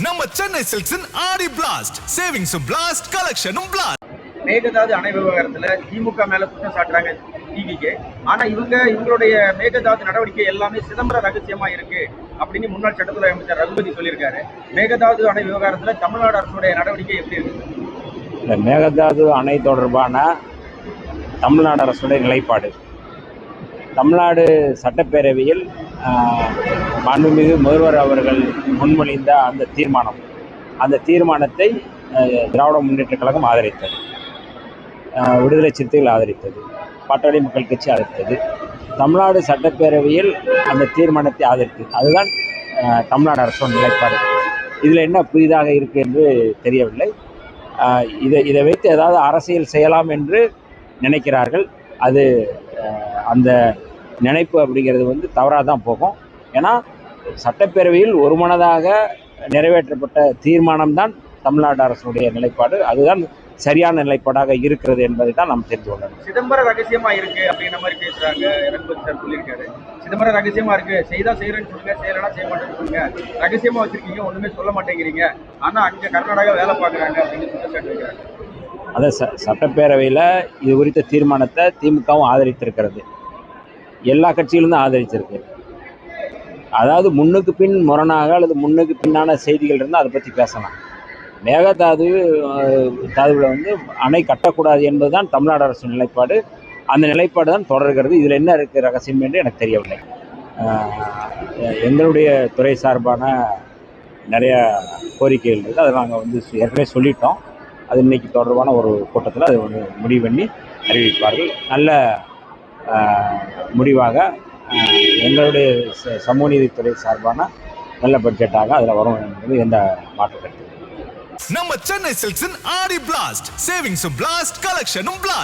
நம்ம சென்னை சில்க்ஸின் ஆடி blast சேவிங்ஸும் blast கலெக்ஷனும் blast. Mekedatu அணை விவகாரத்துல திமுக மேல குற்றம் சாட்டுறாங்க டிவிக்கு. ஆனா இவங்களுடைய மேகதாது நடவடிக்கை எல்லாமே சிதம்பர ரகசியமா இருக்கு அப்படின்னு முன்னாள் சட்டத்துறை அமைச்சர் ரகுபதி சொல்லியிருக்காரு. மேகதாது அணை விவகாரத்துல தமிழ்நாடு அரசுடைய நடவடிக்கை எப்படி இருக்கு? இந்த மேகதாது அணை தொடர்பான தமிழ்நாடு அரசுடைய நிலைப்பாடு, தமிழ்நாடு சட்டப்பேரவையில் மாண்புமிகு முதல்வர் அவர்கள் முன்மொழிந்த அந்த தீர்மானத்தை திராவிட முன்னேற்றக் கழகம் ஆதரித்தது, விடுதலை சிறுத்தைகள் ஆதரித்தது, பாட்டாளி மக்கள் கட்சி ஆதரித்தது, தமிழ்நாடு சட்டப்பேரவையில் அந்த தீர்மானத்தை ஆதரித்தது. அதுதான் தமிழ்நாடு அரசோட நிலைப்பாடு. இதில் என்ன புதிதாக இருக்குது என்று தெரியவில்லை. இதை வைத்து ஏதாவது அரசியல் செய்யலாம் என்று நினைக்கிறார்கள். அது அந்த நினைப்பு அப்படிங்கிறது தவறாக தான் போகும். ஏன்னா சட்டப்பேரவையில் ஒருமனதாக நிறைவேற்றப்பட்ட தீர்மானம்தான் தமிழ்நாடு அரசுடைய நிலைப்பாடு. அதுதான் சரியான நிலைப்பாடாக இருக்கிறது என்பதை தான் நாம் தெரிந்து கொள்ளணும். சிதம்பர ரகசியமா இருக்கு அப்படின்ற மாதிரி பேசுறாங்க. ரகுபதி சார் சொல்லியிருக்காரு, சிதம்பர ரகசியமா இருக்கு, செய்தா செய்யறேன்னு சொல்லுங்க, செய்யறா செய்ய மாட்டேன்னு சொல்லுங்க, ரகசியமா வச்சிருக்கீங்க, ஒண்ணுமே சொல்ல மாட்டேங்கிறீங்க, ஆனா அங்க கர்நாடகா வேலை பார்க்குறாங்க அப்படின்னு குற்றச்சாட்டு வைக்கிறாங்க. அதை சட்டப்பேரவையில் இது குறித்த தீர்மானத்தை திமுகவும் ஆதரித்திருக்கிறது, எல்லா கட்சிகளும் தான் ஆதரிச்சிருக்கு. அதாவது முன்னுக்கு பின் முரணாக அல்லது முன்னுக்கு பின்னான செய்திகள் இருந்தால் அதை பற்றி பேசலாம். மேகதாதுவில் அணை கட்டக்கூடாது என்பதுதான் தமிழ்நாடு அரசு நிலைப்பாடு. அந்த நிலைப்பாடு தான் தொடர்கிறது. இதில் என்ன இருக்குது ரகசியம் என்று எனக்கு தெரியவில்லை. எங்களுடைய துறை சார்பான நிறைய கோரிக்கைகள் இருக்குது. அதை நாங்கள் ஏற்கனவே சொல்லிட்டோம். அது இன்னைக்கு தொடர்பான ஒரு கூட்டத்தில் அது முடிவு பண்ணி அறிவிப்பார்கள். நல்ல முடிவாக எங்களுடைய சமூக நீதித்துறை சார்பான நல்ல பட்ஜெட்டாக அதில் வரும் என்பது எந்த மாற்று கருத்து. நம்ம சென்னை சில்க்ஸின் ஆடி பிளாஸ்ட் சேவிங்ஸும் பிளாஸ்ட் கலெக்ஷனும் பிளாஸ்ட்.